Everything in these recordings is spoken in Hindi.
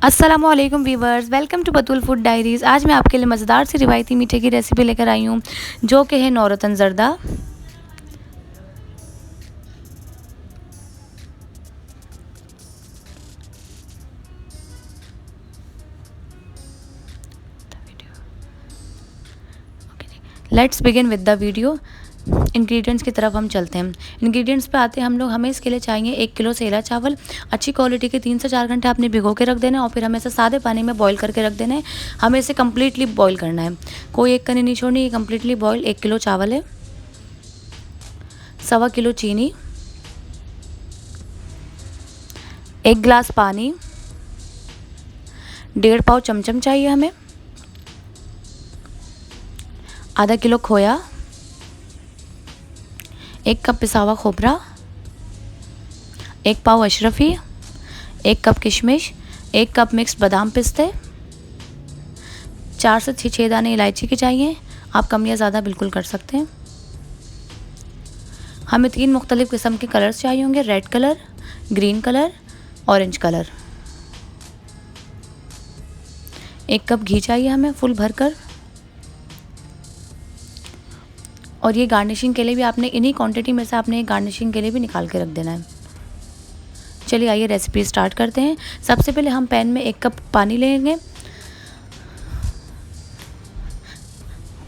अस्सलामुअलैकुम viewers, welcome to Batool food diaries. आज मैं आपके लिए मज़ेदार सी रिवायती मीठे की रेसिपी लेकर आई हूँ, जो कि है Nauratan zarda. Let's begin with the video. Ingredients की तरफ हम चलते हैं। इंग्रेडिएंट्स पे आते हैं हम लोग। हमें इसके लिए चाहिए 1 किलो सेला चावल। अच्छी क्वालिटी के 3 से 4 घंटे आपने भिगो के रख देना है और फिर हमें इसे सादे पानी में बॉईल करके रख देना है। हमें इसे कम्प्लीटली बॉईल करना है, कोई एक कनी नहीं छोड़नी। ये कम्प्लीटली बॉयल 1 किलो चावल है। 1.25 किलो चीनी, 1 गिलास पानी, 1.5 पाव चमचम चाहिए हमें, आधा किलो खोया, 1 कप पिसा हुआ खोपरा, 1 पाव अशरफी, 1 कप किशमिश, 1 कप मिक्स बादाम पिस्ते, 4 से 6 दाने इलायची के चाहिए। आप कम या ज़्यादा बिल्कुल कर सकते हैं। हमें 3 मुख्तलिफ़ किस्म के कलर्स चाहिए होंगे, red colour, green colour, orange colour. 1 cup ghee चाहिए हमें फुल भरकर। और ये गार्निशिंग के लिए भी आपने इन्हीं क्वांटिटी में से आपने गार्निशिंग के लिए भी निकाल के रख देना है। चलिए आइए रेसिपी स्टार्ट करते हैं। सबसे पहले हम पैन में 1 कप पानी लेंगे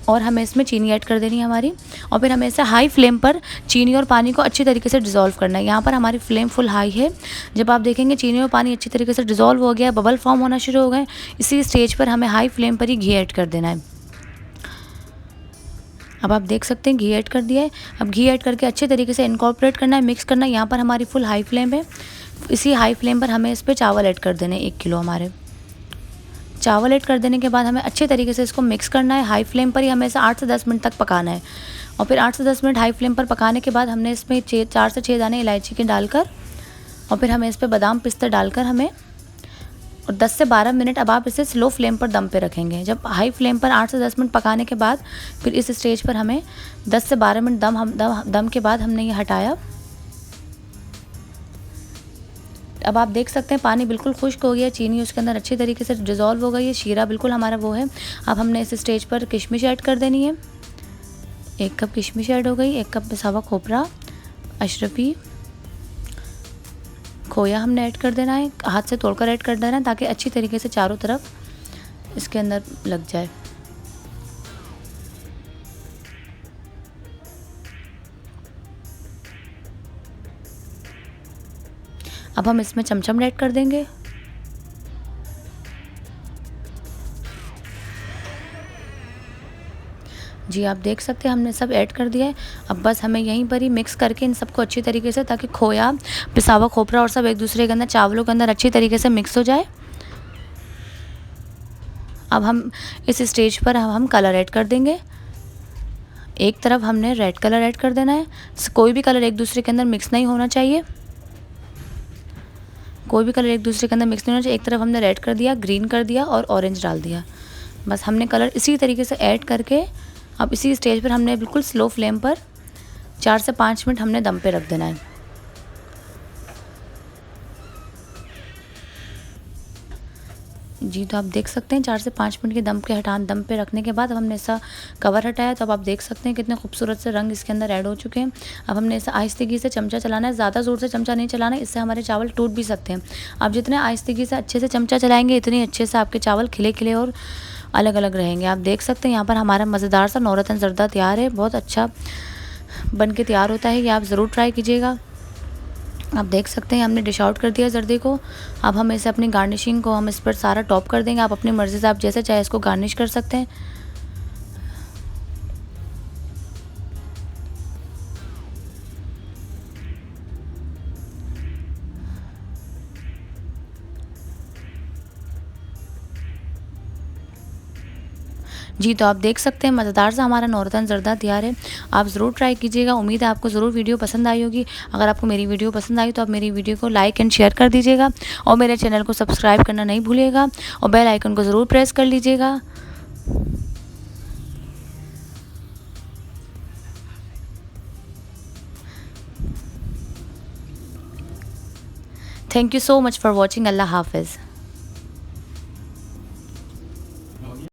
और हमें इसमें चीनी ऐड कर देनी है हमारी। और फिर हमें इसे हाई फ्लेम पर चीनी और पानी को अच्छी तरीके से डिज़ोल्व करना है। यहाँ पर हमारी फ्लेम फुल हाई है। जब आप देखेंगे चीनी और पानी अच्छी तरीके से डिज़ोल्व हो गया, बबल फॉर्म होना शुरू हो गए, इसी स्टेज पर हमें हाई फ्लेम पर ही घी ऐड कर देना है। अब आप देख सकते हैं घी ऐड कर दिया है। अब घी ऐड करके अच्छे तरीके से इनकॉर्पोरेट करना है, मिक्स करना है। यहाँ पर हमारी फुल हाई फ्लेम है। इसी हाई फ्लेम पर हमें इस पर चावल ऐड कर देने 1 किलो हमारे। चावल ऐड कर देने के बाद हमें अच्छे तरीके से इसको मिक्स करना है। हाई फ्लेम पर ही हमें इसे 8 से 10 मिनट तक पकाना है। और फिर 8 से 10 मिनट हाई फ्लेम पर पकाने के बाद हमने इसमें 4 से 6 दाने इलायची के डालकर और फिर हमें इस पर बादाम पिस्ते डालकर हमें और 10 से 12 मिनट अब आप इसे स्लो फ्लेम पर दम पे रखेंगे। जब हाई फ्लेम पर 8 से 10 मिनट पकाने के बाद फिर इस स्टेज पर हमें 10 से 12 मिनट दम के बाद हमने ये हटाया। अब आप देख सकते हैं पानी बिल्कुल खुश्क हो गया, चीनी उसके अंदर अच्छी तरीके से डिज़ोल्व हो गई है, शीरा बिल्कुल हमारा वो है। अब हमने इस स्टेज पर किशमिश ऐड कर देनी है। 1 कप किशमिश ऐड हो गई, 1 कप पिसा हुआ खोपरा, अशरफी, खोया हमने ऐड कर देना है। हाथ से तोड़कर ऐड कर देना है ताकि अच्छी तरीके से चारों तरफ इसके अंदर लग जाए। अब हम इसमें चमचम ऐड कर देंगे। जी आप देख सकते हैं हमने सब ऐड कर दिया है। अब बस हमें यहीं पर ही मिक्स करके इन सबको अच्छी तरीके से, ताकि खोया, पिसा हुआ खोपरा और सब एक दूसरे के अंदर, चावलों के अंदर अच्छी तरीके से मिक्स हो जाए। अब हम इस स्टेज पर हम कलर ऐड कर देंगे। एक तरफ हमने रेड कलर ऐड कर देना है। कोई भी कलर एक दूसरे के अंदर मिक्स नहीं होना चाहिए। कोई भी कलर एक दूसरे के अंदर मिक्स नहीं होना चाहिए। एक तरफ हमने रेड कर दिया, ग्रीन कर दिया और ऑरेंज डाल दिया। बस हमने कलर इसी तरीके से ऐड करके अब इसी स्टेज पर हमने बिल्कुल स्लो फ्लेम पर 4 से 5 मिनट हमने दम पे रख देना है। जी तो आप देख सकते हैं 4 से 5 मिनट के दम पे रखने के बाद अब हमने ऐसा कवर हटाया, तो अब आप देख सकते हैं कितने खूबसूरत से रंग इसके अंदर ऐड हो चुके हैं। अब हमने ऐसा आहिस्तेगी से चमचा चलाना है, ज़्यादा ज़ोर से चमचा नहीं चलाना है, इससे हमारे चावल टूट भी सकते हैं। आप जितने आहिस्तेगी से अच्छे से चमचा चलाएंगे इतनी अच्छे से आपके चावल खिले खिले और अलग अलग रहेंगे। आप देख सकते हैं यहाँ पर हमारा मज़ेदार सा नौरतन ज़र्दा तैयार है। बहुत अच्छा बन के तैयार होता है, ये आप ज़रूर ट्राई कीजिएगा। आप देख सकते हैं हमने डिश आउट कर दिया ज़र्दे को। अब हम इसे अपनी गार्निशिंग को हम इस पर सारा टॉप कर देंगे। आप अपनी मर्ज़ी से आप जैसे चाहे इसको गार्निश कर सकते हैं। जी तो आप देख सकते हैं मज़ेदार सा हमारा नौरतन ज़र्दा तैयार है। आप ज़रूर ट्राई कीजिएगा। उम्मीद है आपको ज़रूर वीडियो पसंद आई होगी। अगर आपको मेरी वीडियो पसंद आई तो आप मेरी वीडियो को लाइक एंड शेयर कर दीजिएगा और मेरे चैनल को सब्सक्राइब करना नहीं भूलिएगा और बेल आइकन को ज़रूर प्रेस कर लीजिएगा। Thank you so much for watching. अल्लाह हाफ़िज़।